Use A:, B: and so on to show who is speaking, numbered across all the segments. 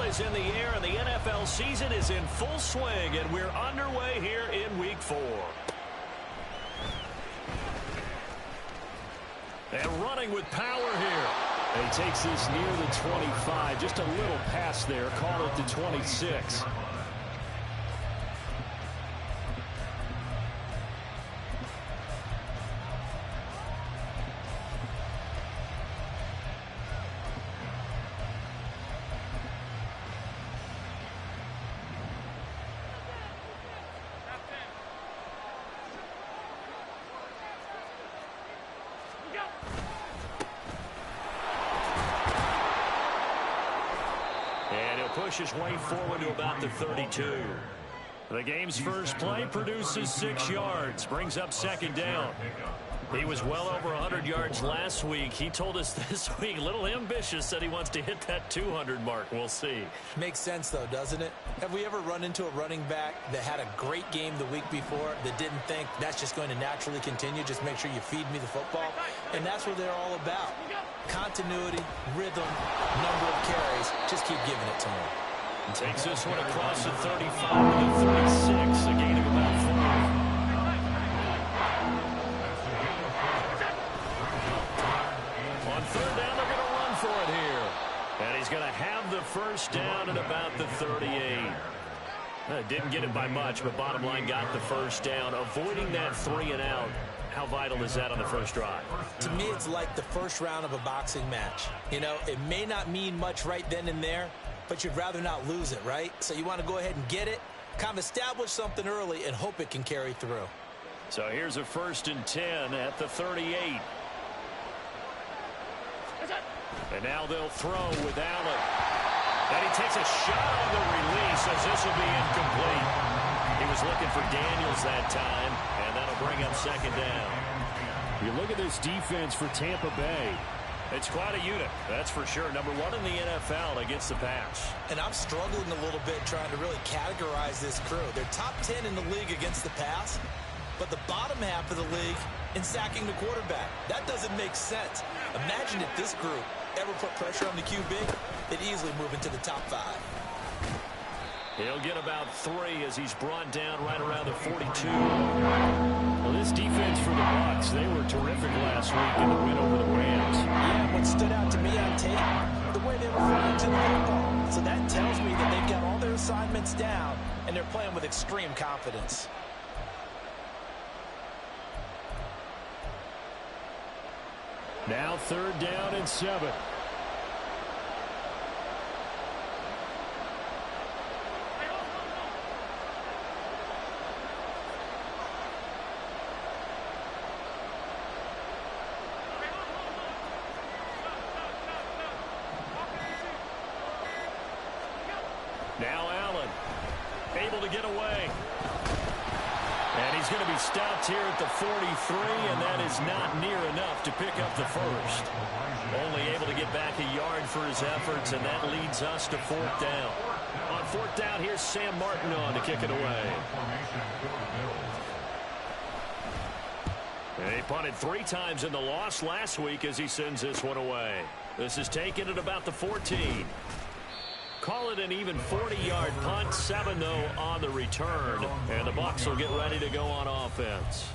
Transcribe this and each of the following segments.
A: is in the air, and the NFL season is in full swing, and we're underway here in Week 4. And running with power here.
B: He takes this near the 25, just a little past there, call it the 26.
A: Push his way forward to about the 32. The game's first play produces 6 yards, brings up second down. He was well over 100 yards last week. He told us this week, a little ambitious, said he wants to hit that 200 mark. We'll see.
C: Makes sense, though, doesn't it? Have we ever run into a running back that had a great game the week before that didn't think that's just going to naturally continue? Just make sure you feed me the football. And that's what they're all about. Continuity, rhythm, number of carries. Just keep giving it to him.
A: Takes this one across the 35 to the 36, a gain of about 4. On third down, they're going to run for it here. And he's going to have the first down at about the 38. Didn't get it by much, but bottom line got the first down. Avoiding that 3 and out. How vital is that on the first drive?
C: To me, it's like the first round of a boxing match. You know, it may not mean much right then and there, but you'd rather not lose it, right? So you want to go ahead and get it, kind of establish something early, and hope it can carry through.
A: So here's a 1st and 10 at the 38. And now they'll throw with Allen. And he takes a shot on the release as this will be incomplete. He was looking for Daniels that time, and that'll bring up second down.
B: You look at this defense for Tampa Bay.
A: It's quite a unit, that's for sure. Number 1 in the NFL against the pass.
C: And I'm struggling a little bit trying to really categorize this crew. They're top 10 in the league against the pass, but the bottom half of the league in sacking the quarterback. That doesn't make sense. Imagine if this group ever put pressure on the QB, they'd easily move into the top 5.
A: He'll get about 3 as he's brought down right around the 42.
B: Well, this defense for the Bucs, they were terrific last week in the win over the Rams.
C: Yeah, what stood out to me on tape, the way they were throwing to the football. So that tells me that they've got all their assignments down, and they're playing with extreme confidence.
B: Now 3rd down and 7.
A: Now Allen, able to get away. And he's going to be stopped here at the 43, and that is not near enough to pick up the first. Only able to get back a yard for his efforts, and that leads us to 4th down. On 4th down, here's Sam Martin on to kick it away. He punted 3 times in the loss last week as he sends this one away. This is taken at about the 14. Call it an even 40-yard punt, 7 though on the return, and the Bucs will get ready to go on offense.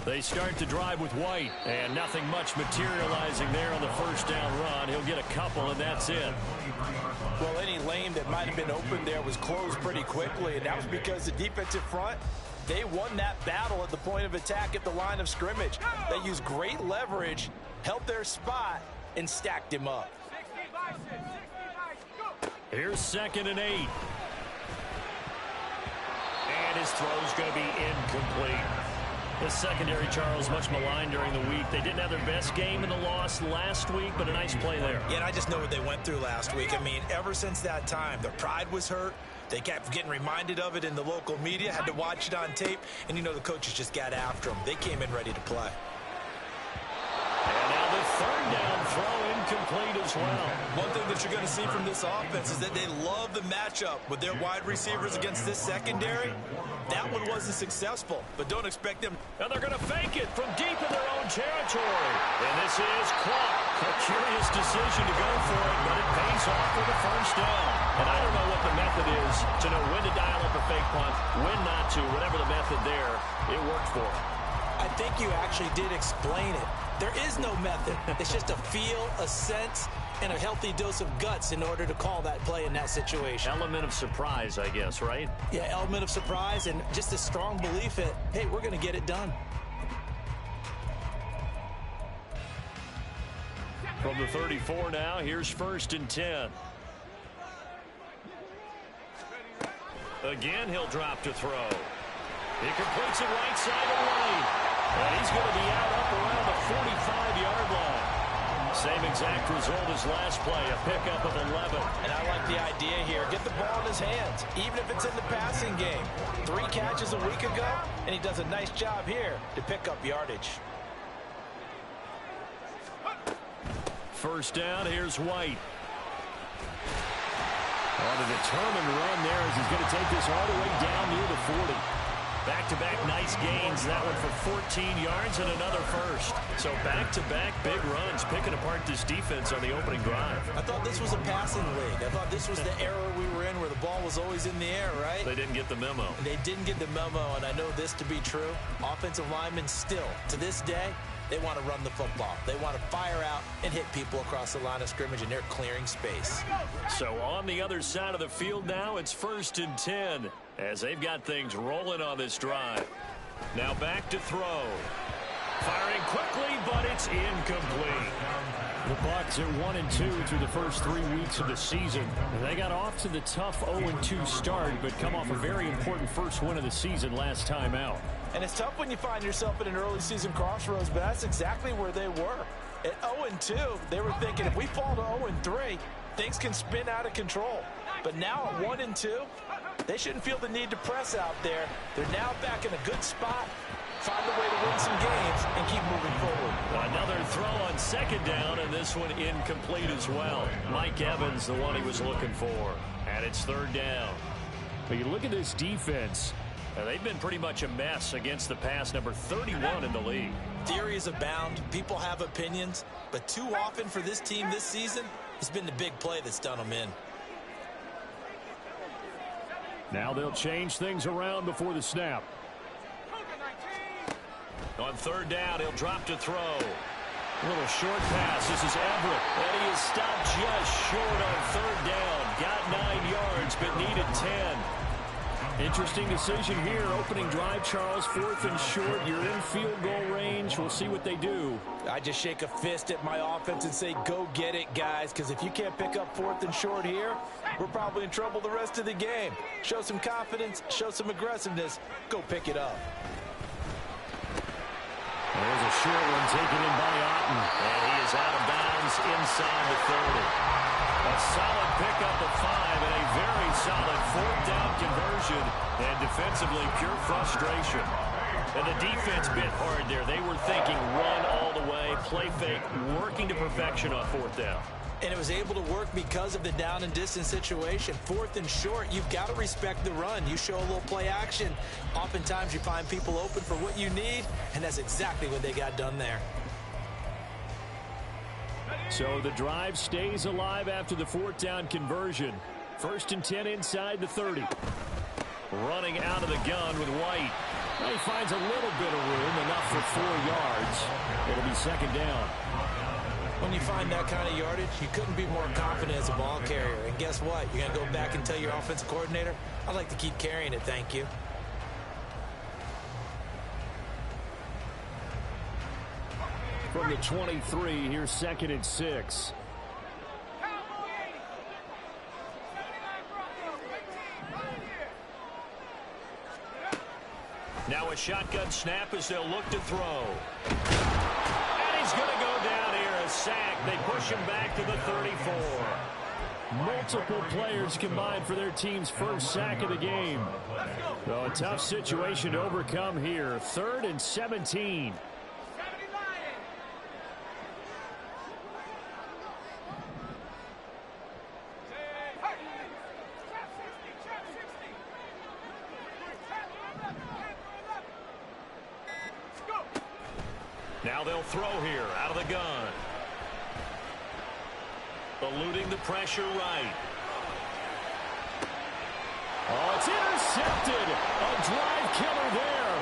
A: They start to drive with White, and nothing much materializing there on the first down run. He'll get a couple, and that's it.
C: Well, any lane that might have been open there was closed pretty quickly, and that was because the defensive front, they won that battle at the point of attack at the line of scrimmage. They used great leverage, held their spot, and stacked him up.
A: Here's 2nd and 8. And his throw's going to be incomplete.
B: This secondary, Charles, much maligned during the week. They didn't have their best game in the loss last week, but a nice play there.
C: Yeah, and I just know what they went through last week. I mean, ever since that time, their pride was hurt. They kept getting reminded of it in the local media, had to watch it on tape, and, you know, the coaches just got after them. They came in ready to play.
A: And now the third down throw incomplete as well.
C: One thing that you're going to see from this offense is that they love the matchup with their wide receivers against this secondary. That one wasn't successful, but don't expect them.
A: And they're going to fake it from deep in their own territory. And this is caught. A curious decision to go for it, but it pays off for the first down. And I don't know what the method is to know when to dial up a fake punt, when not to. Whatever the method there, it worked for them.
C: I think you actually did explain it. There is no method. It's just a feel, a sense, and a healthy dose of guts in order to call that play in that situation.
B: Element of surprise, I guess, right?
C: Yeah, element of surprise and just a strong belief that, hey, we're going to get it done.
A: From the 34 now, here's 1st and 10. Again, he'll drop to throw. He completes it right side of the lane. And he's going to be out up around the 45-yard line. Same exact result as last play, a pickup of 11.
C: And I like the idea here. Get the ball in his hands, even if it's in the passing game. 3 catches a week ago, and he does a nice job here to pick up yardage.
A: First down, here's White. On a determined run there as he's going to take this all the way down near the 40. Back-to-back nice gains. That one for 14 yards and another first. So back-to-back big runs, picking apart this defense on the opening drive.
C: I thought this was a passing league. I thought this was the era we were in where the ball was always in the air, right?
A: They didn't get the memo.
C: And they didn't get the memo, and I know this to be true. Offensive linemen still, to this day, they want to run the football. They want to fire out and hit people across the line of scrimmage, and they're clearing space.
A: So on the other side of the field now, it's 1st and 10 as they've got things rolling on this drive. Now back to throw. Firing quickly, but it's incomplete.
B: The Bucs are 1-2 through the first 3 weeks of the season. They got off to the tough 0-2 start, but come off a very important first win of the season last time out.
C: And it's tough when you find yourself at an early season crossroads, but that's exactly where they were. At 0-2, they were thinking if we fall to 0-3, things can spin out of control. But now at 1-2, they shouldn't feel the need to press out there. They're now back in a good spot. Find a way to win some games and keep moving forward.
A: Another throw on 2nd down, and this one incomplete as well. Mike Evans, the one he was looking for. And it's 3rd down.
B: But you look at this defense.
A: They've been pretty much a mess against the pass, number 31 in the league.
C: Theories abound. People have opinions. But too often for this team this season, it's been the big play that's done them in.
B: Now they'll change things around before the snap.
A: On 3rd down, he'll drop to throw. A little short pass. This is Everett. And he is stopped just short on 3rd down. Got 9 yards, but needed 10.
B: Interesting decision here. Opening drive, Charles. 4th and short. You're in field goal range. We'll see what they do.
C: I just shake a fist at my offense and say, go get it, guys, because if you can't pick up 4th and short here, we're probably in trouble the rest of the game. Show some confidence, show some aggressiveness, go pick it up.
B: There's a short one taken in by Otten.
A: And he is out of bounds inside the 30. A solid pickup of 5 and a very solid 4th down conversion. And defensively, pure frustration. And the defense bit hard there. They were thinking run all the way, play fake, working to perfection on 4th down.
C: And it was able to work because of the down and distance situation. 4th and short, you've got to respect the run. You show a little play action. Oftentimes you find people open for what you need, and that's exactly what they got done there.
B: So the drive stays alive after the 4th down conversion. 1st and 10 inside the 30.
A: Running out of the gun with White.
B: Well, he finds a little bit of room, enough for 4 yards. It'll be 2nd down.
C: When you find that kind of yardage, you couldn't be more confident as a ball carrier. And guess what? You're going to go back and tell your offensive coordinator, I'd like to keep carrying it, thank you.
B: From the 23, here's 2nd and 6.
A: Now a shotgun snap as they'll look to throw. And he's going to go down here, a sack. They push him back to the 34.
B: Multiple players combined for their team's first sack of the game. So a tough situation to overcome here. 3rd and 17.
A: Now they'll throw here out of the gun. Eluding the pressure right.
B: Oh, it's intercepted. A drive killer there.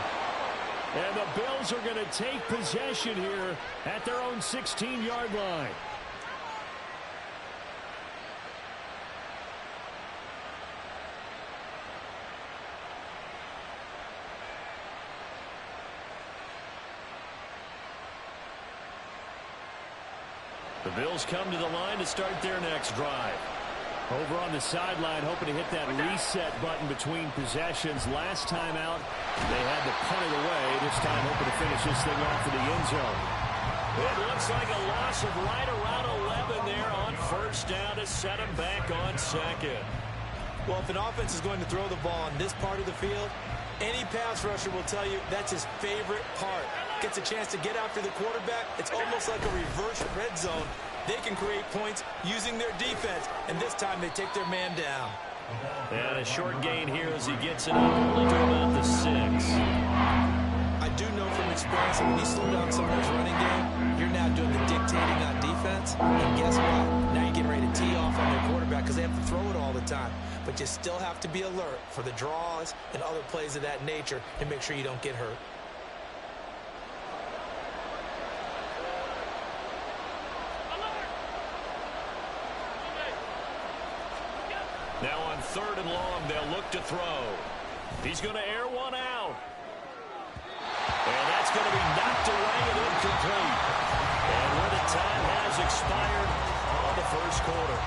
B: And the Bills are going to take possession here at their own 16-yard line.
A: The Bills come to the line to start their next drive.
B: Over on the sideline, hoping to hit that reset button between possessions. Last time out, they had to punt it away. This time, hoping to finish this thing off in the end zone.
A: It looks like a loss of right around 11 there on first down to set them back on second.
C: Well, if an offense is going to throw the ball on this part of the field, any pass rusher will tell you that's his favorite part. Gets a chance to get after the quarterback. It's almost like a reverse red zone. They can create points using their defense, and this time they take their man down.
A: And a short gain here as he gets it up only to about the 6.
C: I do know from experience that when you slow down someone's running game, you're now doing the dictating on defense. And guess what? Now you're getting ready to tee off on their quarterback because they have to throw it all the time. But you still have to be alert for the draws and other plays of that nature and make sure you don't get hurt.
A: Now on 3rd and long, they'll look to throw. He's going to air one out. And that's going to be knocked away and incomplete. And where the time has expired on the first quarter.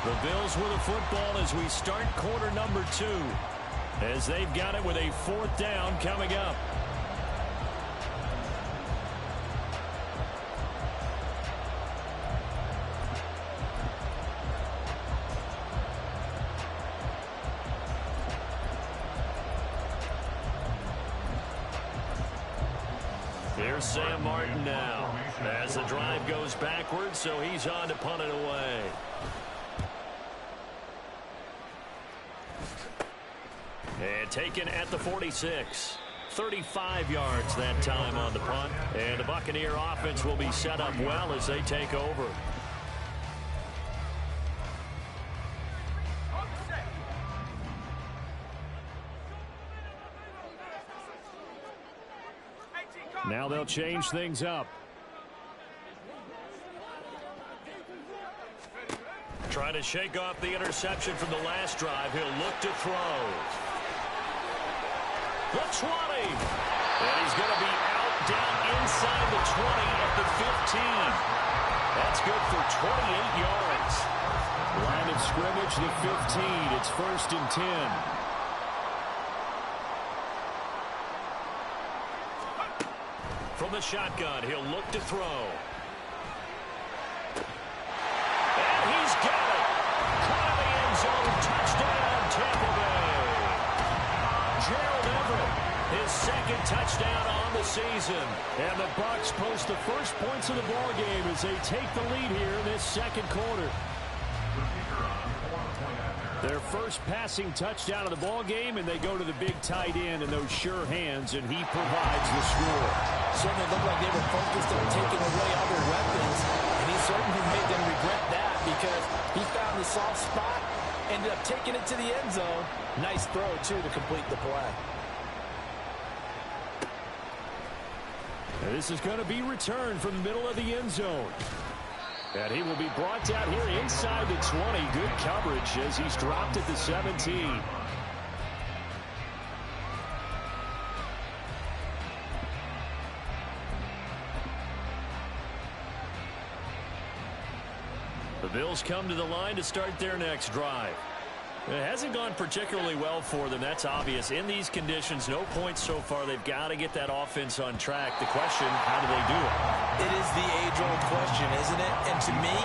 A: The Bills with the football as we start quarter number 2. As they've got it with a 4th down coming up. Here's Sam Martin now as the drive goes backwards, so he's on to punt it away. And taken at the 46. 35 yards that time on the punt. And the Buccaneer offense will be set up well as they take over.
B: Now they'll change things up.
A: Trying to shake off the interception from the last drive. He'll look to throw. The 20. And he's going to be out down inside the 20 at the 15. That's good for 28 yards.
B: Line of scrimmage, the 15. It's 1st and 10.
A: From the shotgun, he'll look to throw. And he's got it. Caught in the end zone. Touchdown, Tampa Bay. Gerald Everett, his 2nd touchdown on the season.
B: And the Bucs post the first points of the ball game as they take the lead here in this 2nd quarter. Their first passing touchdown of the ball game, and they go to the big tight end and those sure hands, and he provides the score.
C: Certainly looked like they were focused on taking away other weapons, and he certainly made them regret that because he found the soft spot, ended up taking it to the end zone. Nice throw, too, to complete the play.
B: And this is going to be returned from the middle of the end zone. And he will be brought down here inside the 20. Good coverage as he's dropped at the 17.
A: The Bills come to the line to start their next drive.
B: It hasn't gone particularly well for them. That's obvious. In these conditions, no points so far. They've got to get that offense on track. The question, how do they do it?
C: It is the age-old question, isn't it? And to me,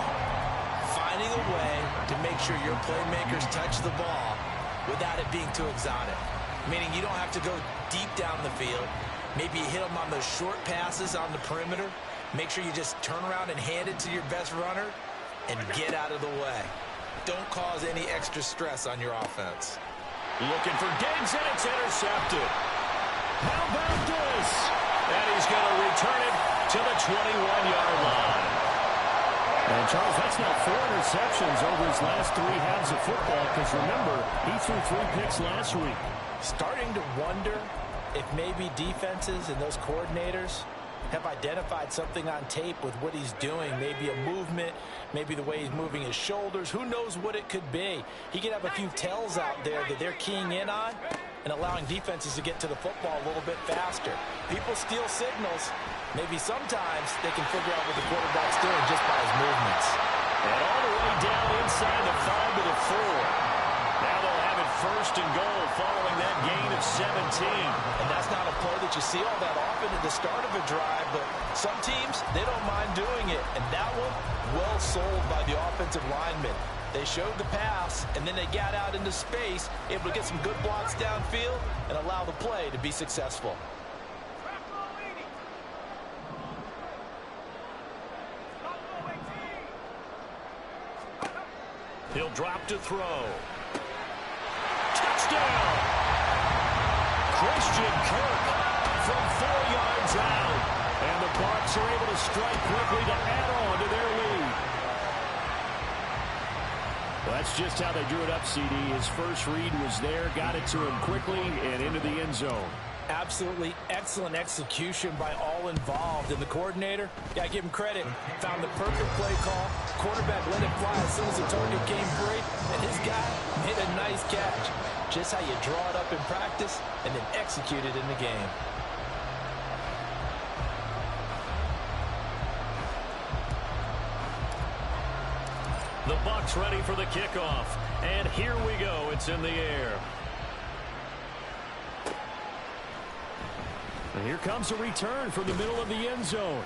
C: finding a way to make sure your playmakers touch the ball without it being too exotic. Meaning you don't have to go deep down the field. Maybe you hit them on those short passes on the perimeter. Make sure you just turn around and hand it to your best runner and get out of the way. Don't cause any extra stress on your offense.
A: Looking for Diggs, and it's intercepted. How about this? And he's going to return it to the 21-yard line.
B: And, Charles, that's now 4 interceptions over his last 3 halves of football, because, remember, he threw 3 picks last week.
C: Starting to wonder if maybe defenses and those coordinators have identified something on tape with what he's doing. Maybe a movement, maybe the way he's moving his shoulders. Who knows what it could be? He could have a few tells out there that they're keying in on and allowing defenses to get to the football a little bit faster. People steal signals. Maybe sometimes they can figure out what the quarterback's doing just by his movements.
A: And all the way down inside the 5 to the 4. Now they'll have it 1st and goal following that gain of 17.
C: And that's not a play that you see all that often at the start of a drive, but some teams, they don't mind doing it. And that one, well sold by the offensive lineman. They showed the pass, and then they got out into space, able to get some good blocks downfield and allow the play to be successful.
A: He'll drop to throw. Touchdown! Christian Kirk from 4 yards out. And the Bucs are able to strike quickly to add on to their lead.
B: Well, that's just how they drew it up, CD. His first read was there, got it to him quickly and into the end zone.
C: Absolutely excellent execution by all involved. And the coordinator, got to give him credit, found the perfect play call. Quarterback let it fly as soon as the target came free. And his guy made a nice catch. Just how you draw it up in practice and then execute it in the game.
A: The Bucs ready for the kickoff. And here we go. It's in the air.
B: And here comes a return from the middle of the end zone.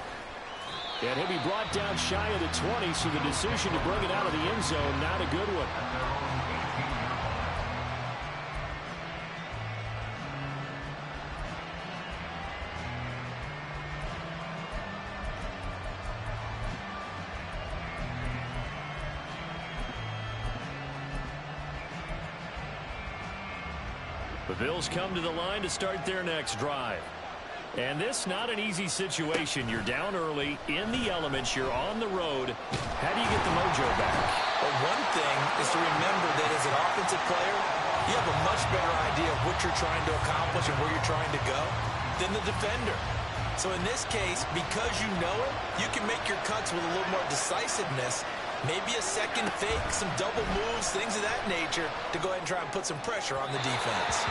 B: And he'll be brought down shy of the 20, so the decision to bring it out of the end zone, not a good one.
A: The Bills come to the line to start their next drive. And this not an easy situation. You're down early, in the elements, you're on the road. How do you get the mojo back?
C: Well, one thing is to remember that as an offensive player, you have a much better idea of what you're trying to accomplish and where you're trying to go than the defender. So in this case, because you know it, you can make your cuts with a little more decisiveness. Maybe a second fake, some double moves, things of that nature to go ahead and try and put some pressure on the defense.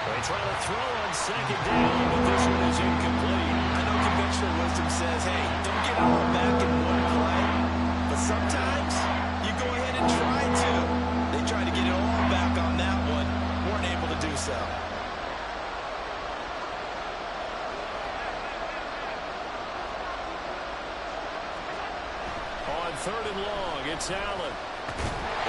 A: They try to throw on 2nd down, but this one is incomplete.
C: I know conventional wisdom says, hey, don't get all back in one play. But sometimes you go ahead and try to. They tried to get it all back on that one. Weren't able to do so.
A: On 3rd and long, it's Allen.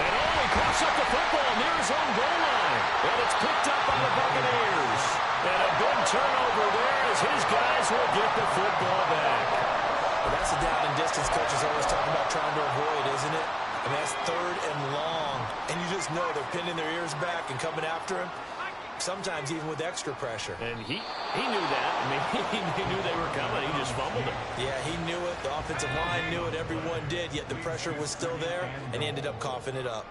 A: And he crosses up the football near his own goal line. And it's picked up by the Buccaneers. And a big turnover there as his guys will get the football back.
C: Well, that's a down and distance coaches always talking about trying to avoid, isn't it? I mean, that's 3rd and long. And you just know they're pinning their ears back and coming after him. Sometimes even with extra pressure.
A: And he knew that. I mean, he knew they were coming. He just fumbled it.
C: Yeah, he knew it. The offensive line knew it. Everyone did. Yet the pressure was still there, and he ended up coughing it up.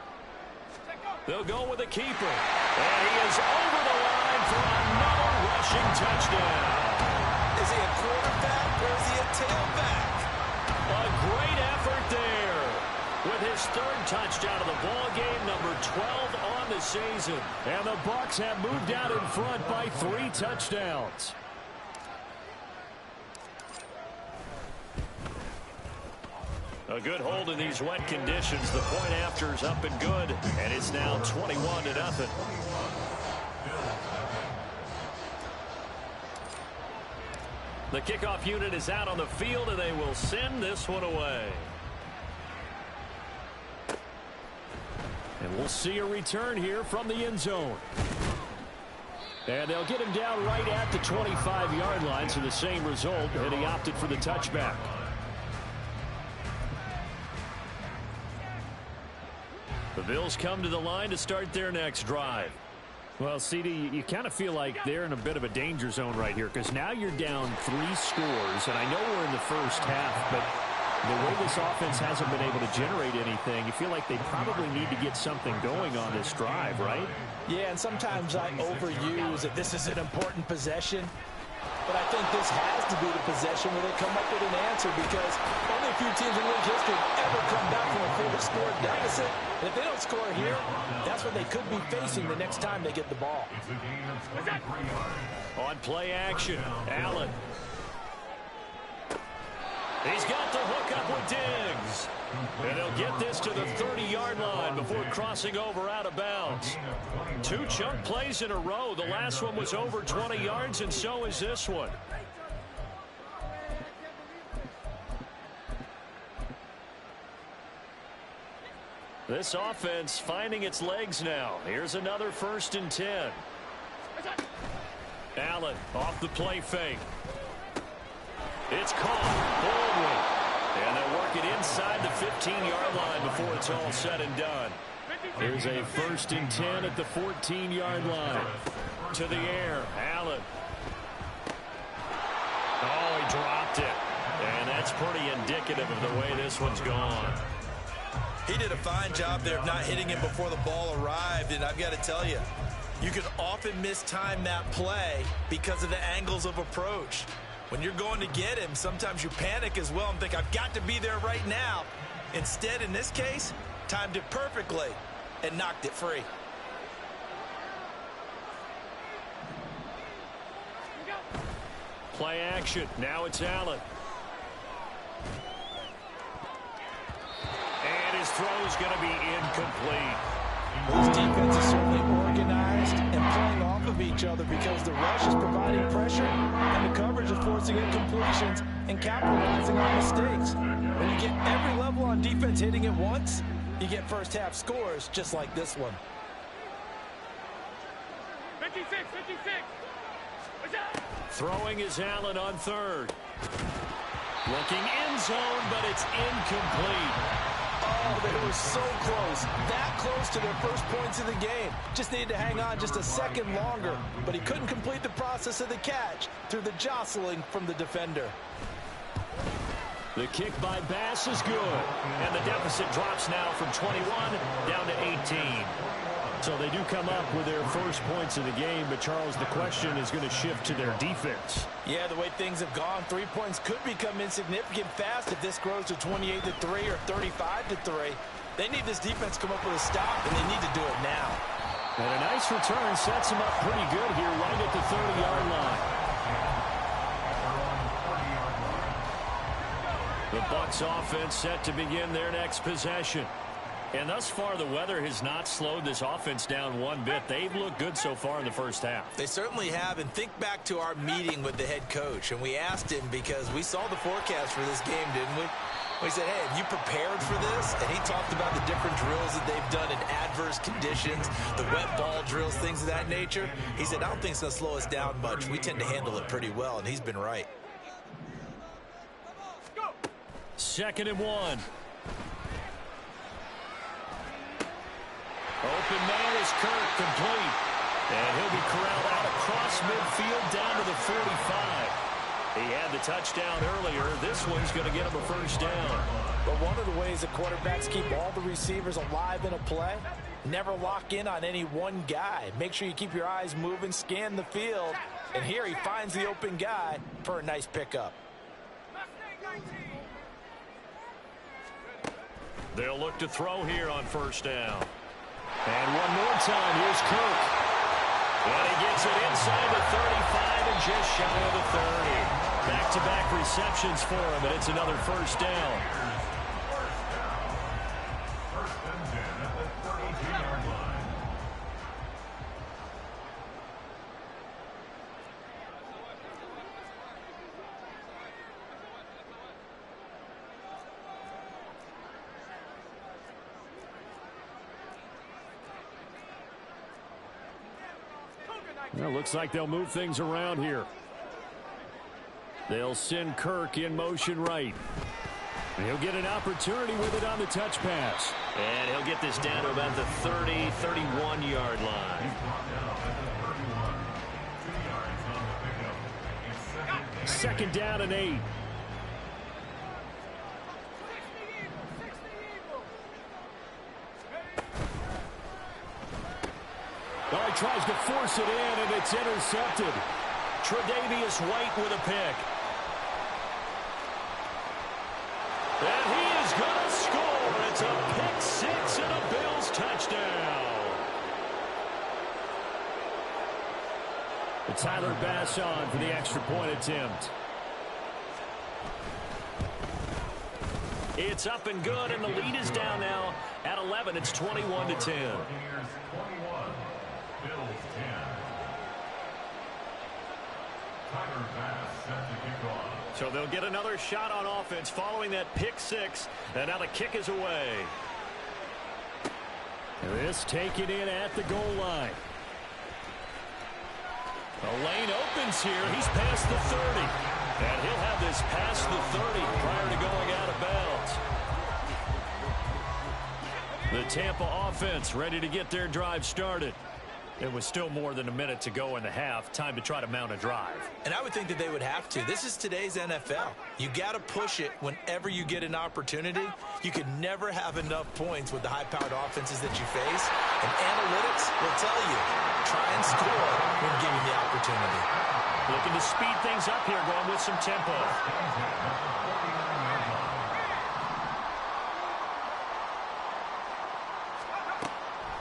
A: They'll go with a keeper. And he is over the line for another rushing touchdown.
C: Is he a quarterback or is he a tailback?
A: A great effort there. With his 3rd touchdown of the ball game, number 12 on the season.
B: And the Bucs have moved out in front by 3 touchdowns.
A: A good hold in these wet conditions. The point after is up and good, and it's now 21-0. The kickoff unit is out on the field, and they will send this one away. And we'll see a return here from the end zone. And they'll get him down right at the 25-yard line, so the same result, and he opted for the touchback. The Bills come to the line to start their next drive.
B: Well, CD, you kind of feel like they're in a bit of a danger zone right here because now you're down 3 scores, and I know we're in the first half, but the way this offense hasn't been able to generate anything, you feel like they probably need to get something going on this drive, right?
C: Yeah, and sometimes I overuse that this is an important possession. But I think this has to be the possession where they come up with an answer because only a few teams in league history ever come back from a 4-score deficit. And if they don't score here, that's what they could be facing the next time they get the ball.
A: On play action, Allen. He's got the hook up with Diggs. And they'll get this to the 30-yard line before crossing over out of bounds. 2 chunk plays in a row. The last one was over 20 yards, and so is this one. This offense finding its legs now. Here's another 1st and 10. Allen off the play fake. It's caught. Baldwin. And they'll work it inside the 15-yard line before it's all said and done. Here's a 1st and 10 at the 14-yard line. To the air, Allen. Oh, he dropped it. And that's pretty indicative of the way this one's gone.
C: He did a fine job there of not hitting him before the ball arrived, and I've got to tell you, you can often mistime that play because of the angles of approach. When you're going to get him, sometimes you panic as well and think, I've got to be there right now. Instead, in this case, timed it perfectly and knocked it free.
A: Play action. Now it's Allen. And his throw's going to be incomplete.
C: This defense is certainly organized and playing off of each other because the rush is providing pressure and the coverage is forcing incompletions and capitalizing on mistakes. When you get every level on defense hitting it once, you get first half scores just like this one.
D: 56, 56.
A: Throwing is Allen on 3rd. Looking end zone, but it's incomplete.
C: Oh, they were so close. That close to their first points of the game. Just needed to hang on just a second longer. But he couldn't complete the process of the catch through the jostling from the defender.
A: The kick by Bass is good. And the deficit drops now from 21 down to 18. So they do come up with their first points of the game, but Charles, the question is going to shift to their defense.
C: Yeah, the way things have gone, 3 points could become insignificant fast if this grows to 28-3 or 35-3. They need this defense to come up with a stop, and they need to do it now.
A: And a nice return sets them up pretty good here right at the 30-yard line. The Bucs offense set to begin their next possession. And thus far, the weather has not slowed this offense down one bit. They've looked good so far in the first half.
C: They certainly have. And think back to our meeting with the head coach. And we asked him because we saw the forecast for this game, didn't we? We said, hey, have you prepared for this? And he talked about the different drills that they've done in adverse conditions, the wet ball drills, things of that nature. He said, I don't think it's going to slow us down much. We tend to handle it pretty well, and he's been right.
A: 2nd and 1. Open man is Kirk, complete. And he'll be corralled out across midfield down to the 45. He had the touchdown earlier. This one's going to get him a first down.
C: But one of the ways that quarterbacks keep all the receivers alive in a play, never lock in on any one guy. Make sure you keep your eyes moving, scan the field. And here he finds the open guy for a nice pickup.
A: They'll look to throw here on first down. And one more time, here's Kirk. And he gets it inside the 35 and just shy of the 30. Back-to-back receptions for him, and it's another first down.
B: Well, looks like they'll move things around here. They'll send Kirk in motion right. He'll get an opportunity with it on the touch pass.
A: And he'll get this down to about the 30, 31-yard line.
B: Second down and 8. Oh, he tries to force it in, and it's intercepted.
A: Tre'Davious White with a pick. And he is going to score. It's a pick six and a Bills touchdown.
B: Tyler Bass on for the extra point attempt.
A: It's up and good, and the lead is down now at 11. It's 21-10.
B: So they'll get another shot on offense following that pick six. And now the kick is away. This taken in at the goal line.
A: The lane opens here. He's past the 30. And he'll have this past the 30 prior to going out of bounds. The Tampa offense ready to get their drive started.
B: It was still more than a minute to go in the half. Time to try to mount a drive.
C: And I would think that they would have to. This is today's NFL. You got to push it whenever you get an opportunity. You could never have enough points with the high-powered offenses that you face. And analytics will tell you, try and score when given the opportunity.
A: Looking to speed things up here, going with some tempo.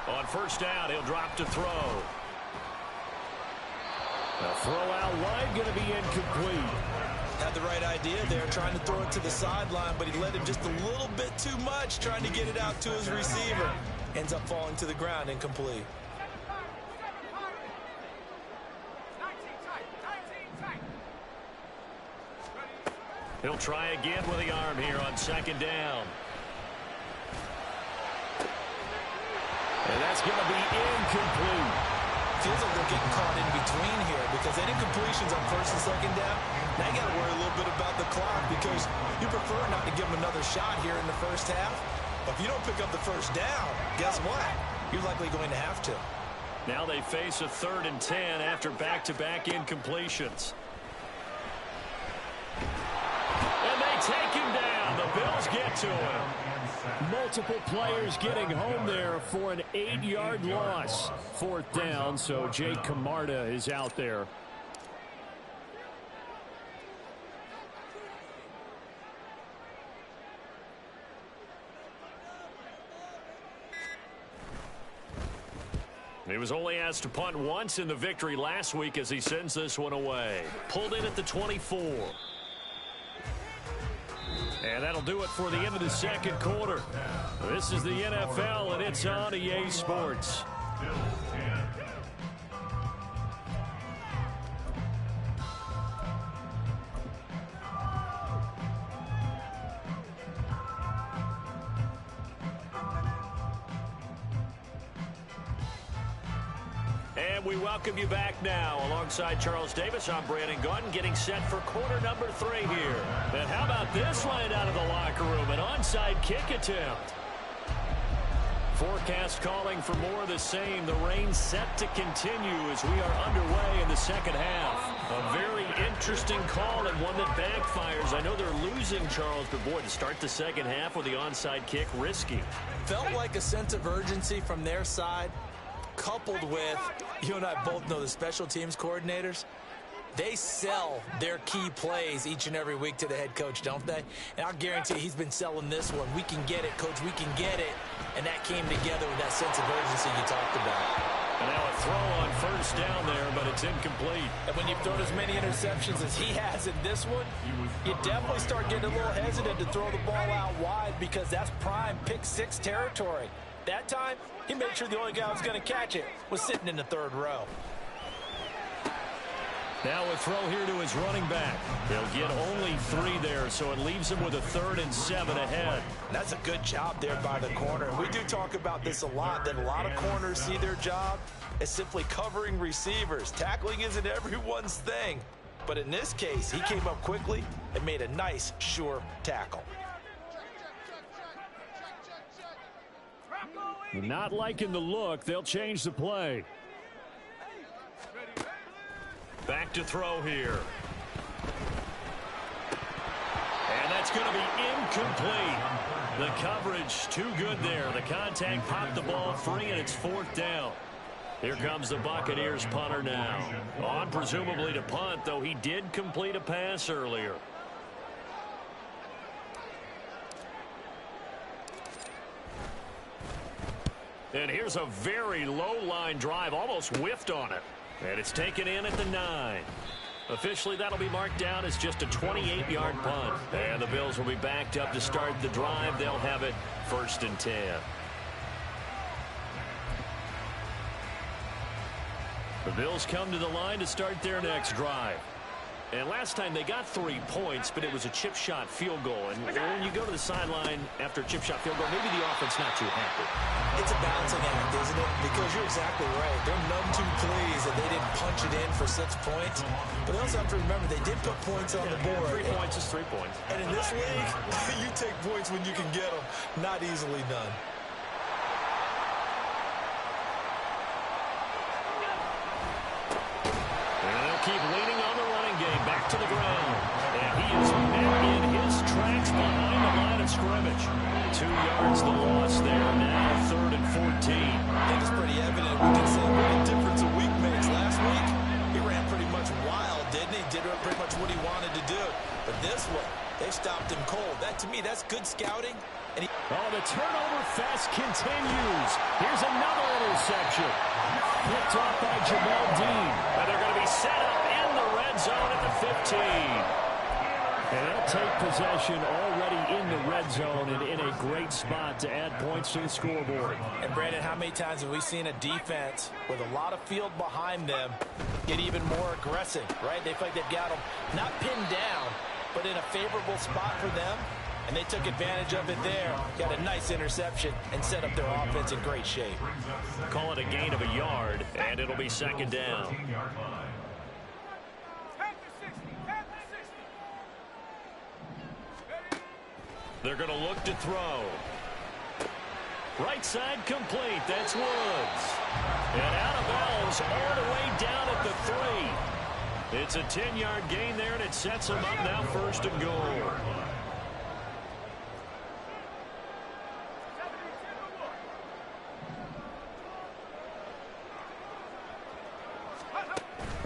A: On first down, he'll drop to throw.
B: The throw out wide, going to be incomplete.
C: Had the right idea there, trying to throw it to the sideline, but he let him just a little bit too much, trying to get it out to his receiver. Ends up falling to the ground, incomplete.
A: He'll try again with the arm here on second down.
B: And that's going to be incomplete.
C: Feels like they're getting caught in between here because they did completions on first and second down. Now you got to worry a little bit about the clock because you prefer not to give them another shot here in the first half. But if you don't pick up the first down, guess what? You're likely going to have to.
A: Now they face a 3rd and 10 after back-to-back incompletions. And they take him down. The Bills get to him.
B: Multiple players getting home there for an 8-yard loss. 4th down, so Jake Camarda is out there.
A: He was only asked to punt once in the victory last week as he sends this one away. Pulled in at the 24. And that'll do it for the end of the second quarter. This is the NFL, and it's on EA Sports. And we welcome you back now. Alongside Charles Davis, I'm Brandon Gaudin, getting set for quarter number 3 here. And how about this line out of the locker room? An onside kick attempt. Forecast calling for more of the same. The rain set to continue as we are underway in the second half. A very interesting call and one that backfires. I know they're losing, Charles, but boy, to start the second half with the onside kick, risky.
C: Felt like a sense of urgency from their side, coupled with, you and I both know the special teams coordinators, they sell their key plays each and every week to the head coach, don't they? And I'll guarantee he's been selling this one. We can get it, coach, we can get it. And that came together with that sense of urgency you talked about.
A: And now a throw on first down there, but it's incomplete.
C: And when you've thrown as many interceptions as he has in this one, you definitely start getting a little hesitant to throw the ball out wide because that's prime pick 6 territory. That time, he made sure the only guy who was going to catch it was sitting in the 3rd row.
A: Now a throw here to his running back. They'll get only 3 there, so it leaves him with a 3rd and 7 ahead.
C: That's a good job there by the corner. We do talk about this a lot, that a lot of corners see their job as simply covering receivers. Tackling isn't everyone's thing. But in this case, he came up quickly and made a nice, sure tackle.
B: Not liking the look. They'll change the play.
A: Back to throw here. And that's going to be incomplete. The coverage too good there. The contact popped the ball free, and it's 4th down. Here comes the Buccaneers punter now. On presumably to punt, though he did complete a pass earlier. And here's a very low line drive, almost whiffed on it. And it's taken in at the 9. Officially, that'll be marked down as just a 28-yard punt. And the Bills will be backed up to start the drive. They'll have it 1st and 10. The Bills come to the line to start their next drive. And last time they got 3 points, but it was a chip shot field goal. And when you go to the sideline after a chip shot field goal, maybe the offense not too happy.
C: It's a balancing act, isn't it? Because you're exactly right. They're none too pleased that they didn't punch it in for 6 points. But they also have to remember they did put points on the board.
A: 3 points is 3 points.
C: And in this league, you take points when you can get them. Not easily done.
A: Keep leaning on the running game. Back to the ground. And he is met in his tracks behind the line of scrimmage. 2 yards the loss there. Now 3rd and 14.
C: I think it's pretty evident. We can say what a difference a week makes. Last week, he ran pretty much wild, didn't he? Did pretty much what he wanted to do. But this one, they stopped him cold. That, to me, that's good scouting. And
B: the turnover fest continues. Here's another interception. Picked off by Jamel Dean.
A: And they're going to be set up in the red zone at the 15.
B: And they'll take possession already in the red zone and in a great spot to add points to the scoreboard.
C: And, Brandon, how many times have we seen a defense with a lot of field behind them get even more aggressive, right? They feel like they've got them not pinned down, but in a favorable spot for them. And they took advantage of it there. Got a nice interception and set up their offense in great shape.
A: Call it a gain of a yard, and it'll be 2nd down. They're going to look to throw. Right side complete. That's Woods. And out of bounds all the way down at the 3. It's a 10-yard gain there, and it sets them up now 1st and goal.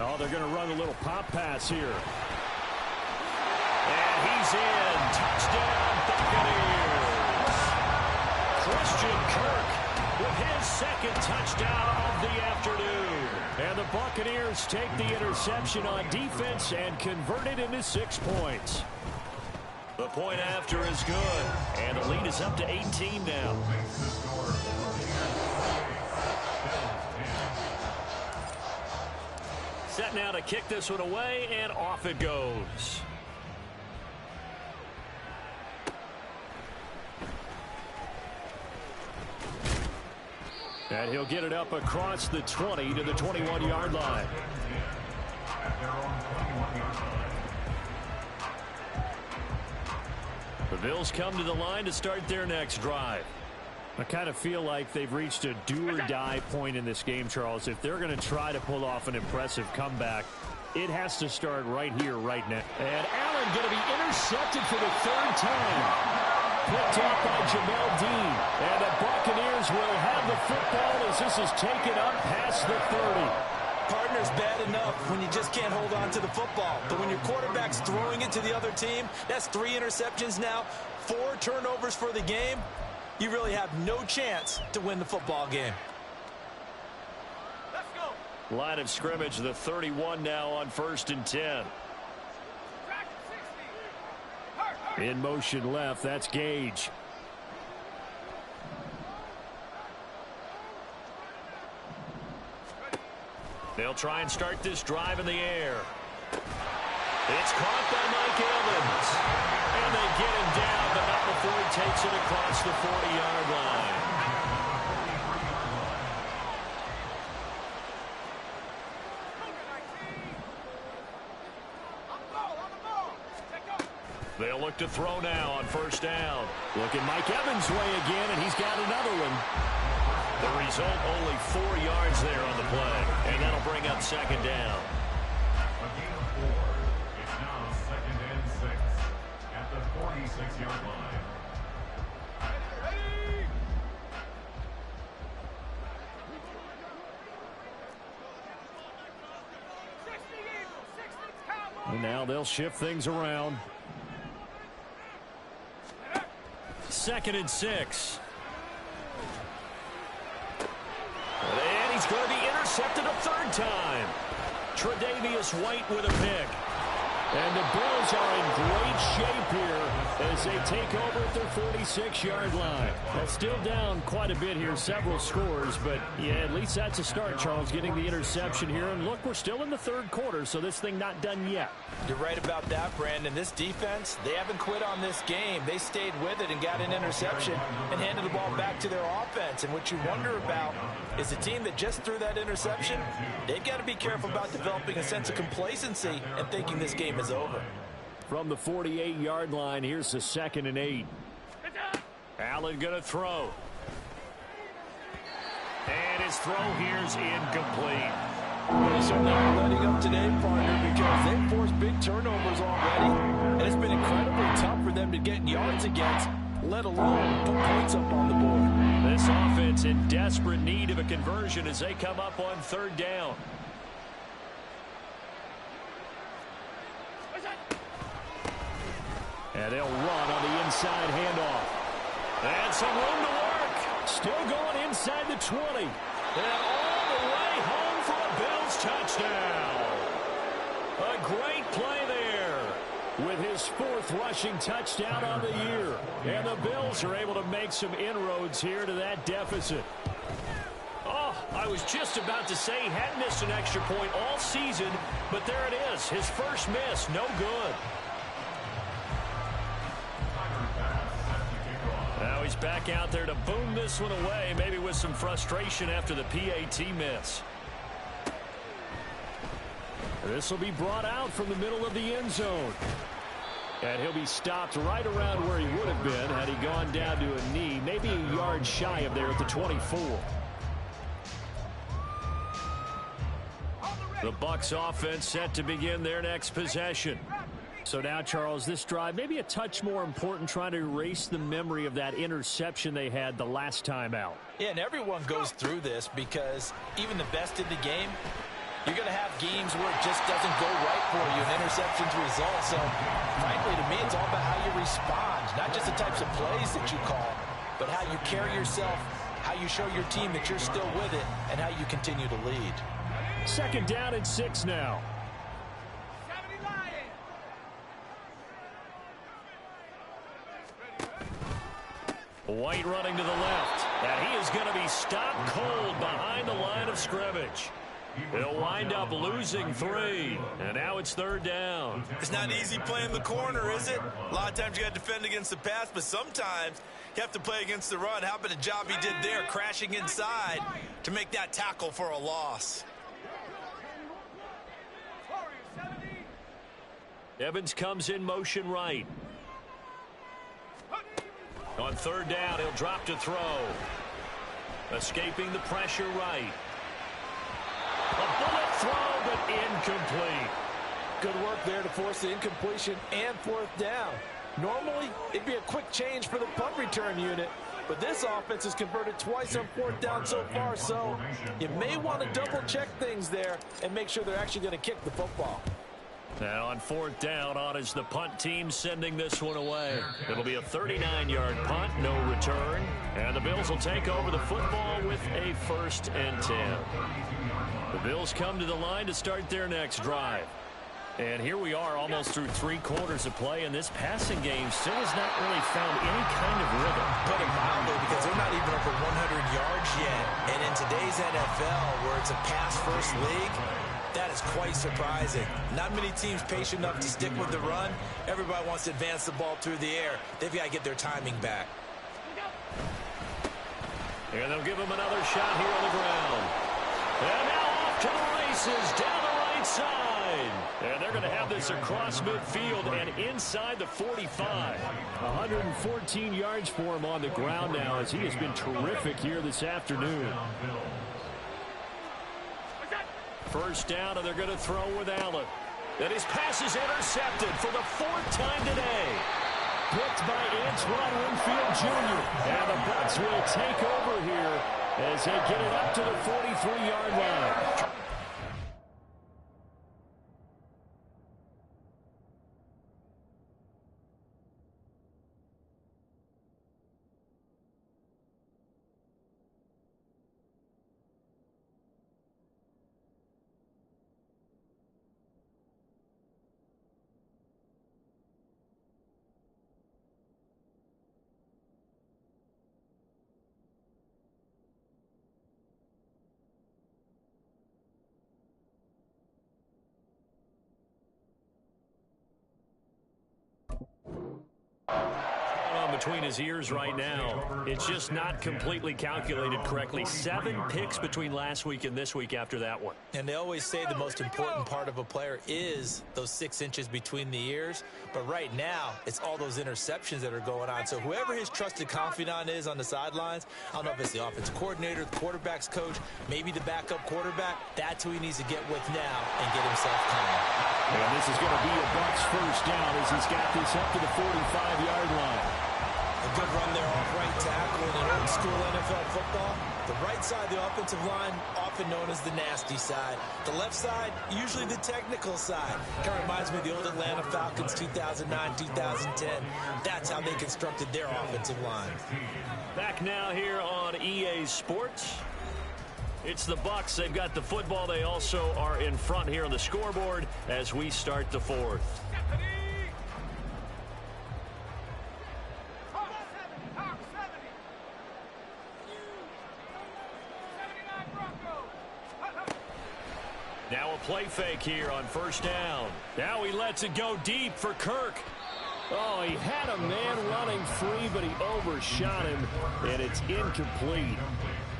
B: Oh, they're going to run a little pop pass here.
A: And he's in. Touchdown, Buccaneers. Christian Kirk with his 2nd touchdown of the afternoon.
B: And the Buccaneers take the interception on defense and convert it into 6 points.
A: The point after is good. And the lead is up to 18 now. Set now to kick this one away, and off it goes.
B: And he'll get it up across the 20 to the 21-yard line.
A: The Bills come to the line to start their next drive.
B: I kind of feel like they've reached a do-or-die point in this game, Charles. If they're going to try to pull off an impressive comeback, it has to start right here, right now.
A: And Allen going to be intercepted for the 3rd time. Picked off by Jamel Dean.
B: And the Buccaneers will have the football as this is taken up past the 30.
C: Partner's bad enough when you just can't hold on to the football. But when your quarterback's throwing it to the other team, that's 3 interceptions now, 4 turnovers for the game. You really have no chance to win the football game.
A: Let's go. Line of scrimmage, the 31 now on 1st and 10.
B: In motion left, that's Gage.
A: They'll try and start this drive in the air. It's caught by Mike Evans. And they get him down, but not before he takes it across the 40-yard line. They'll look to throw now on first down.
B: Looking Mike Evans' way again, and he's got another one.
A: The result, only 4 yards there on the play. And that'll bring up second down.
E: A gain of 4. It's now 2nd and 6 at the 46-yard line.
B: And now they'll shift things around.
A: 2nd and 6. And he's going to be intercepted a third time. Tre'Davious White with a pick.
B: And the Bills are in great shape here as they take over at their 46-yard line. That's still down quite a bit here, several scores, but yeah, at least that's a start, Charles, getting the interception here. And look, we're still in the third quarter, so this thing not done yet.
C: You're right about that, Brandon. This defense, they haven't quit on this game. They stayed with it and got an interception and handed the ball back to their offense. And what you wonder about is the team that just threw that interception, they've got to be careful about developing a sense of complacency and thinking this game is over.
B: From the 48-yard line, here's the 2nd and 8.
A: Allen going to throw. And his throw here's incomplete.
C: They certainly are letting up today, partner, because they've forced big turnovers already. And it's been incredibly tough for them to get yards against, let alone put points up on the board.
A: This offense in desperate need of a conversion as they come up on third down.
B: And they'll run on the inside handoff.
A: And some room to work.
B: Still going inside the 20.
A: And all the way home for a Bills touchdown. A great play there.
B: With his 4th rushing touchdown on the year. And the Bills are able to make some inroads here to that deficit.
A: Oh, I was just about to say he hadn't missed an extra point all season, but there it is. His first miss, no good. Now he's back out there to boom this one away, maybe with some frustration after the PAT miss.
B: This will be brought out from the middle of the end zone. And he'll be stopped right around where he would have been had he gone down to a knee, maybe a yard shy of there at the 24.
A: The Bucs offense set to begin their next possession.
B: So now, Charles, this drive maybe a touch more important, trying to erase the memory of that interception they had the last time out.
C: Yeah, and everyone goes through this because even the best in the game, you're going to have games where it just doesn't go right for you, and interceptions result. So, frankly, to me, it's all about how you respond, not just the types of plays that you call, but how you carry yourself, how you show your team that you're still with it, and how you continue to lead.
B: 2nd down and 6 now.
A: White running to the left, and he is going to be stopped cold behind the line of scrimmage. He'll wind up losing 3, and now it's 3rd down.
F: It's not easy playing the corner, is it? A lot of times you got to defend against the pass, but sometimes you have to play against the run. How about the job he did there, crashing inside to make that tackle for a loss?
A: Evans comes in motion right. On 3rd down, he'll drop to throw. Escaping the pressure right. A bullet throw, but incomplete.
C: Good work there to force the incompletion and 4th down. Normally, it'd be a quick change for the punt return unit, but this offense has converted twice on 4th down so far, so you may want to double-check things there and make sure they're actually going to kick the football.
A: Now on 4th down, on is the punt team sending this one away. It'll be a 39-yard punt, no return. And the Bills will take over the football with a 1st and 10. The Bills come to the line to start their next drive. And here we are almost through 3 quarters of play, and this passing game still has not really found any kind of rhythm.
C: Put it mildly, because they're not even over 100 yards yet. And in today's NFL, where it's a pass-first league, That is quite surprising. Not many teams patient enough to stick with the run. Everybody wants to advance the ball through the air. They've got to get their timing back.
A: And they'll give him another shot here on the ground. And now off to the races down the right side. And they're going to have this across midfield and inside the 45.
B: 114 yards for him on the ground now as he has been terrific here this afternoon.
A: First down, and they're going to throw with Allen. And his pass is intercepted for the 4th time today.
B: Picked by Antoine Winfield Jr. And the Bucs will take over here as they get it up to the 43-yard line.
A: Between his ears right now, it's just not completely calculated correctly. 7 picks between last week and this week after that one.
C: And they always say the most important part of a player is those 6 inches between the ears. But right now, it's all those interceptions that are going on. So whoever his trusted confidant is on the sidelines, I don't know if it's the offensive coordinator, the quarterback's coach, maybe the backup quarterback, that's who he needs to get with now and get himself calm.
B: And this is going to be a Bucs first down as he's got this up to the 45-yard line.
C: A good run there off right tackle in an old school NFL football. The right side, the offensive line, often known as the nasty side. The left side, usually the technical side. Kind of reminds me of the old Atlanta Falcons 2009, 2010. That's how they constructed their offensive line.
A: Back now here on EA Sports. It's the Bucs. They've got the football. They also are in front here on the scoreboard as we start the 4th. Now a play fake here on first down. Now he lets it go deep for Kirk.
B: Oh, he had a man running free, but he overshot him, and it's incomplete.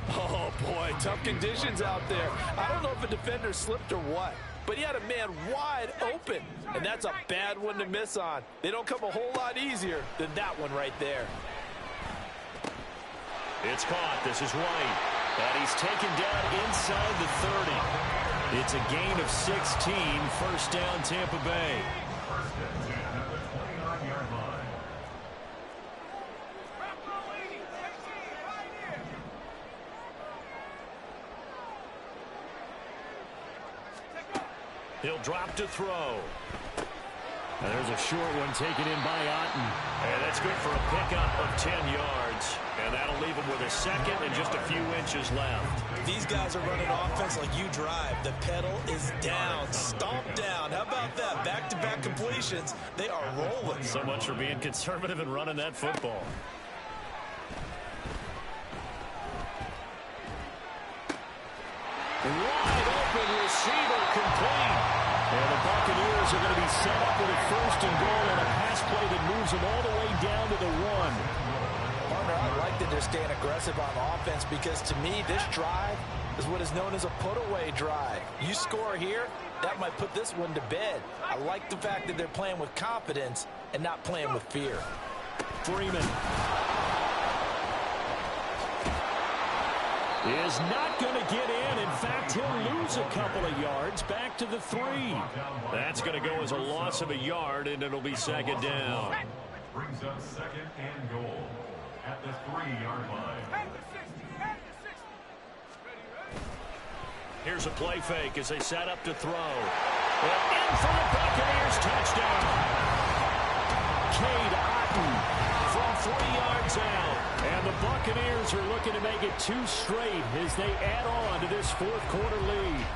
G: Oh, boy, tough conditions out there. I don't know if a defender slipped or what, but he had a man wide open, and that's a bad one to miss on. They don't come a whole lot easier than that one right there.
A: It's caught. This is White. And he's taken down inside the 30. It's a gain of 16. First down, Tampa Bay.
E: First and 10 at the 29-yard line.
A: He'll drop to throw.
B: And there's a short one taken in by Otten.
A: And that's good for a pickup of 10 yards. And that'll leave him with a second and just a few inches left.
C: These guys are running offense like you drive. The pedal is down, stomp down. How about that? Back-to-back completions. They are rolling.
A: So much for being conservative and running that football.
B: Wide open receiver complete. And the Buccaneers are going to be set up with a 1st and goal and a pass play that moves them all the way down to the 1.
G: Partner, I like that they're staying aggressive on offense because to me, this drive is what is known as a put-away drive. You score here, that might put this one to bed. I like the fact that they're playing with confidence and not playing with fear.
B: Freeman is not going to get in. In fact, he'll lose a couple of yards back to the 3.
A: That's going to go as a loss of a yard, and it'll be second down.
E: Brings up second and goal at the 3-yard line.
A: Here's a play fake as they set up to throw. And in for the Buccaneers touchdown. Cade Otten from 3 yards out. And the Buccaneers are looking to make it 2 straight as they add on to this 4th quarter lead.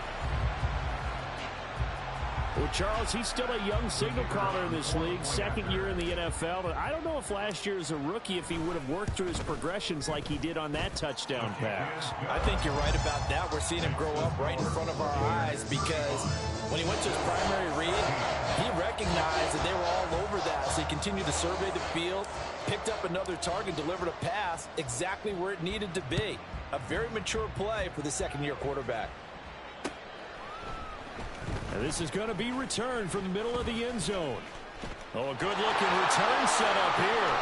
B: Well, Charles, he's still a young signal caller in this league, second year in the NFL. But I don't know if last year as a rookie, if he would have worked through his progressions like he did on that touchdown pass.
G: I think you're right about that. We're seeing him grow up right in front of our eyes because when he went to his primary read, he recognized that they were all over that. So he continued to survey the field, picked up another target, delivered a pass exactly where it needed to be. A very mature play for the second-year quarterback.
B: And this is going to be returned from the middle of the end zone. Oh, a good-looking return set up here.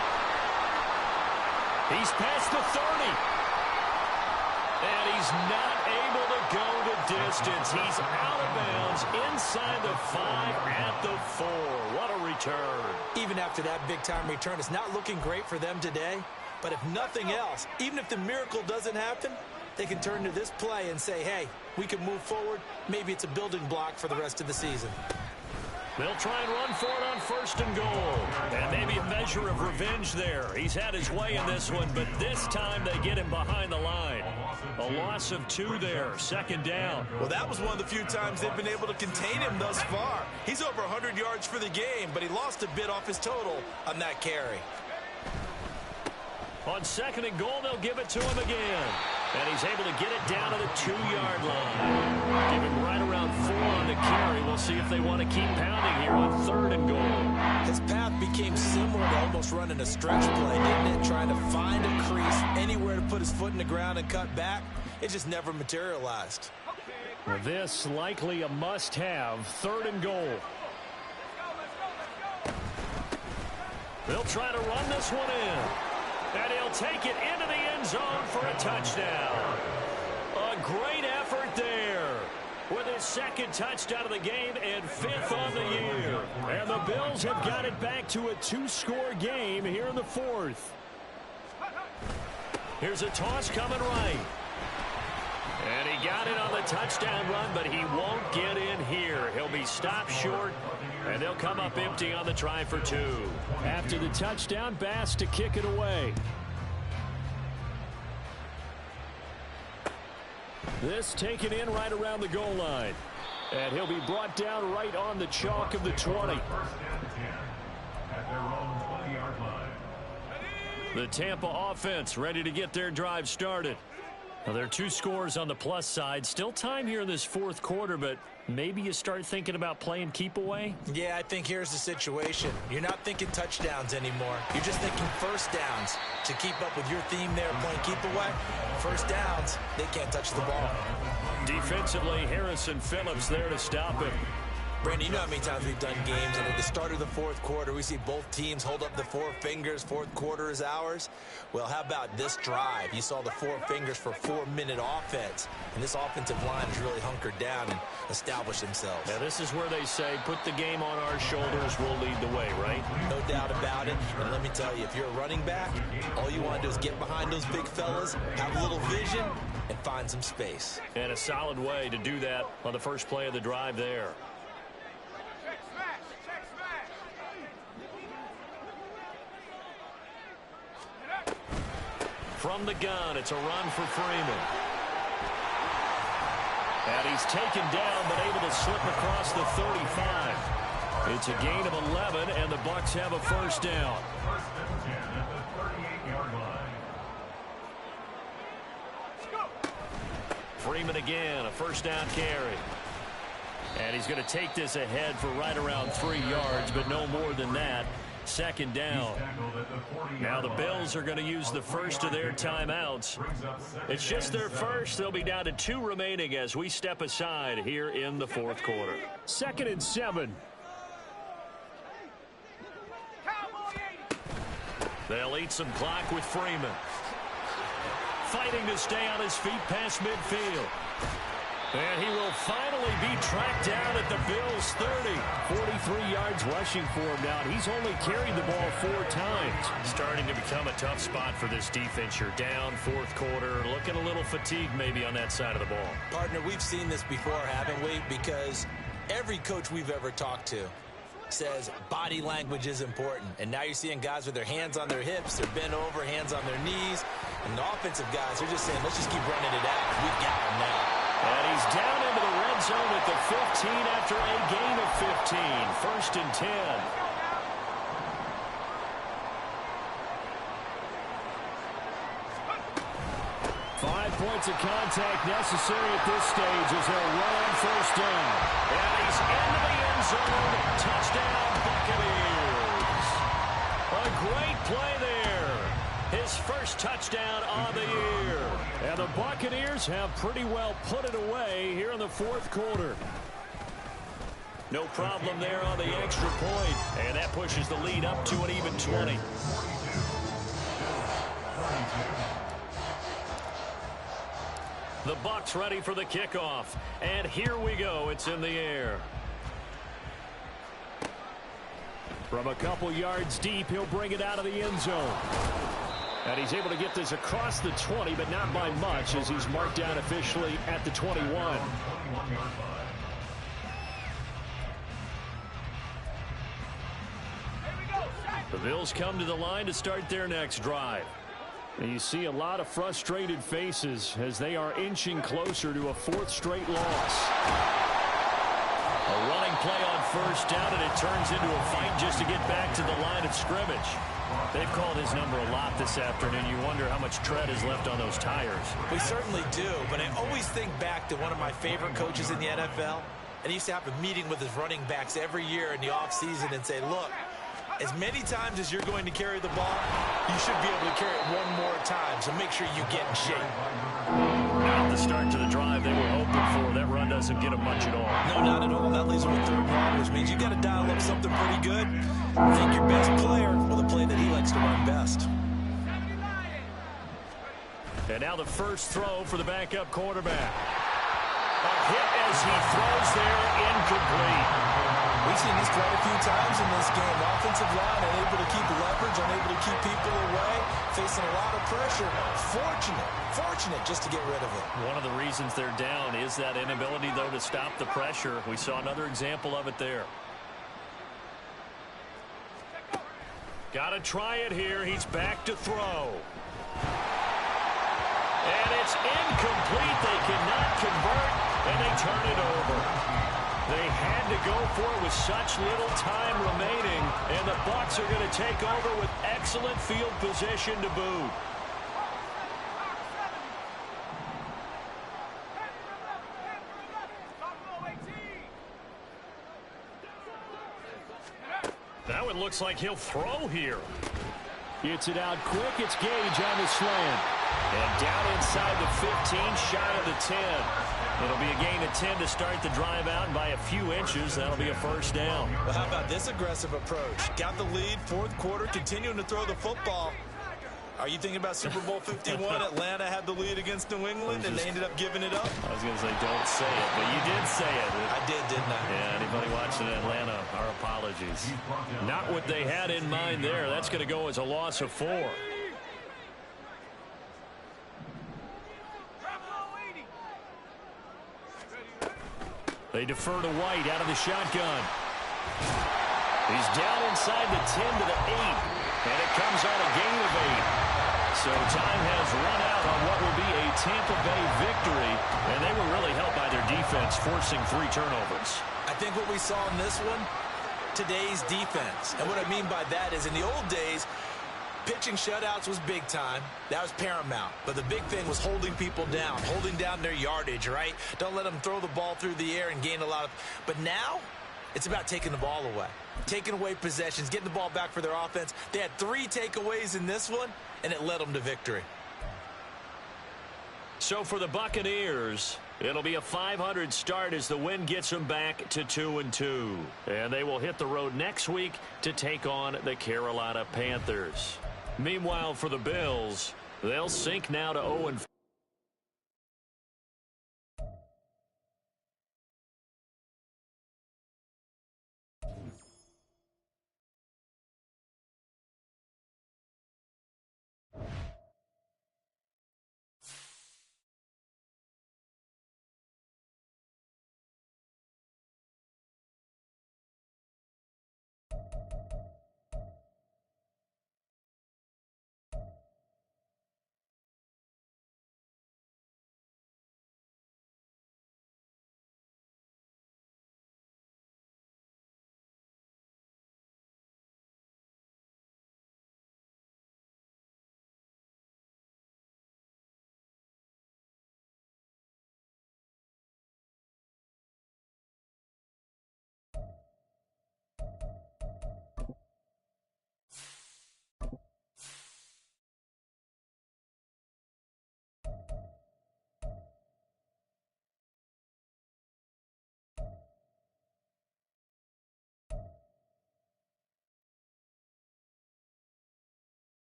B: He's past the 30. And he's not able to go the distance. He's out of bounds inside the 5 at the 4. What a return.
C: Even after that big-time return, it's not looking great for them today. But if nothing else, even if the miracle doesn't happen, they can turn to this play and say, hey, we can move forward. Maybe it's a building block for the rest of the season.
B: They'll try and run for it on 1st and goal. And maybe a measure of revenge there. He's had his way in this one, but this time they get him behind the line. A loss of 2 there, 2nd down.
F: Well, that was one of the few times they've been able to contain him thus far. He's over 100 yards for the game, but he lost a bit off his total on that carry.
B: On 2nd and goal, they'll give it to him again. And he's able to get it down to the 2-yard line. Give him right around 4 on the carry. We'll see if they want to keep pounding here on 3rd and goal.
C: His path became similar to almost running a stretch play, didn't it? Trying to find a crease, anywhere to put his foot in the ground and cut back. It just never materialized.
B: Well, this likely a must-have. 3rd and goal. They'll try to run this one in. And he'll take it into the end zone for a touchdown. A great effort there with his 2nd touchdown of the game and 5th on the year. And the Bills have got it back to a 2-score game here in the 4th. Here's a toss coming right. And he got it on the touchdown run, but he won't get in here. He'll be stopped short, and they'll come up empty on the try for 2. After the touchdown, Bass to kick it away. This taken in right around the goal line. And he'll be brought down right on the chalk of the 20. The Tampa offense ready to get their drive started. Now, there are 2 scores on the plus side. Still time here in this 4th quarter, but maybe you start thinking about playing keep away?
C: Yeah, I think here's the situation. You're not thinking touchdowns anymore. You're just thinking 1st downs. To keep up with your theme there, playing keep away, 1st downs, they can't touch the ball.
B: Defensively, Harrison Phillips there to stop him.
C: Brandon, you know how many times we've done games, and at the start of the 4th quarter, we see both teams hold up the 4 fingers, 4th quarter is ours. Well, how about this drive? You saw the 4 fingers for 4-minute offense, and this offensive line has really hunkered down and established themselves.
B: Now, this is where they say, put the game on our shoulders, we'll lead the way, right?
C: No doubt about it, and let me tell you, if you're a running back, all you want to do is get behind those big fellas, have a little vision, and find some space.
B: And a solid way to do that on the first play of the drive there. From the gun, it's a run for Freeman. And he's taken down, but able to slip across the 35. It's a gain of 11, and the Bucs have a 1st down. Freeman again, a 1st down carry. And he's going to take this ahead for right around 3 yards, but no more than that. 2nd down. Now the Bills are going to use the first of their timeouts. It's just their first. They'll be down to 2 remaining as we step aside here in the 4th quarter. 2nd and 7. They'll eat some clock with Freeman. Fighting to stay on his feet past midfield. And he will finally be tracked down at the Bills' 30. 43 yards rushing for him now. He's only carried the ball 4 times. Starting to become a tough spot for this defense. You're down 4th quarter. Looking a little fatigued maybe on that side of the ball.
C: Partner, we've seen this before, haven't we? Because every coach we've ever talked to says body language is important. And now you're seeing guys with their hands on their hips, they're bent over, hands on their knees. And the offensive guys are just saying, let's just keep running it out. We've got them now.
B: And he's down into the red
A: end zone at the 15 after a gain of 15. 1st and 10. 5 points of contact necessary at this stage as they'll run on 1st down. And he's into the end zone. Touchdown, Buccaneers. A great play there. His first touchdown on the year. And the Buccaneers have pretty well put it away here in the 4th quarter. No problem there on the extra point. And that pushes the lead up to an even 20. The Bucs ready for the kickoff. And here we go. It's in the air. From a couple yards deep, he'll bring it out of the end zone. And he's able to get this across the 20, but not by much, as he's marked down officially at the 21. The Bills come to the line to start their next drive. And you see a lot of frustrated faces as they are inching closer to a 4th straight loss. A running play on 1st down, and it turns into a fight just to get back to the line of scrimmage. They've called his number a lot this afternoon. You wonder how much tread is left on those tires.
C: We certainly do, but I always think back to one of my favorite coaches in the NFL. And he used to have a meeting with his running backs every year in the offseason and say, look, as many times as you're going to carry the ball, you should be able to carry it one more time, so make sure you get in shape.
A: Now at the start to the drive they were hoping for. That run doesn't get them much at all.
C: No, not at all. That leaves them with 3rd down, which means you got to dial up something pretty good. Think your best player with a play that he likes to run best.
A: And now the first throw for the backup quarterback. A hit as he throws there, incomplete.
C: We've seen this quite a few times in this game. Offensive line unable to keep leverage, unable to keep people away, facing a lot of pressure. Fortunate just to get rid of it.
A: One of the reasons they're down is that inability, though, to stop the pressure. We saw another example of it there. Got to try it here. He's back to throw. And it's incomplete. They cannot convert, and they turn it over. They had to go for it with such little time remaining, and the Bucs are going to take over with excellent field position to boot. Now it looks like he'll throw here. Gets it out quick. It's Gage on the slant. And down inside the 15, shy of the 10. It'll be a gain of 10 to start the drive out, and by a few inches, that'll be a 1st down.
C: Well, how about this aggressive approach? Got the lead, 4th quarter, continuing to throw the football. Are you thinking about Super Bowl 51? Atlanta had the lead against New England, and they ended up giving it up?
A: I was going to say, don't say it, but you did say it.
C: I did, didn't I?
A: Yeah, anybody watching Atlanta, our apologies. Not what they had in mind there. That's going to go as a loss of 4. They defer to White out of the shotgun. He's down inside the 10 to the 8, and it comes on a gain of 8. So time has run out on what will be a Tampa Bay victory, and they were really helped by their defense, forcing 3 turnovers.
C: I think what we saw in this one, today's defense. And what I mean by that is in the old days, pitching shutouts was big time. That was paramount. But the big thing was holding people down, holding down their yardage, right? Don't let them throw the ball through the air and gain a lot of... But now, it's about taking the ball away. Taking away possessions, getting the ball back for their offense. They had 3 takeaways in this one, and it led them to victory.
A: So for the Buccaneers, it'll be a 500 start as the win gets them back to 2-2. And they will hit the road next week to take on the Carolina Panthers. Meanwhile, for the Bills, they'll sink now to 0-4.